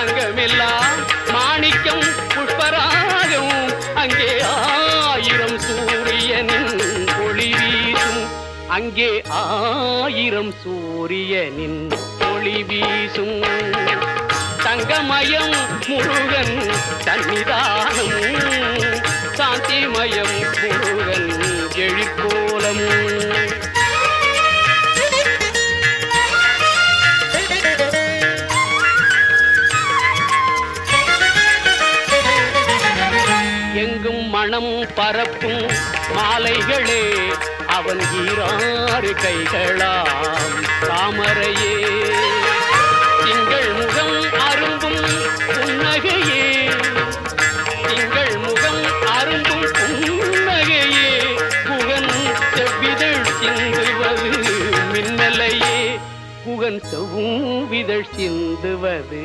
அங்கமெல்லாம் மாணிக்கம் புஷ்பராகம் அங்கே 1000 சூரியனின் ஒளி வீசும் அங்கே 1000 சூரியனின் ஒளி வீசும் தங்கமயம் முருகன் சன்னிதானம் சாந்திமயம் முருகன் எழிற்கோலம் எங்கும் மனம் பரப்பும் மாலைகளே அவன் ஈராறு கைகளாம் தாமரையே திங்கள் முகம் அரும்பும் புன்னகையே திங்கள் முகம் அரும்பும் புன்னகையே புகன் செவ்விதழ் சிந்துவது மின்னலையே புகன் செவ்விதழ் சிந்துவது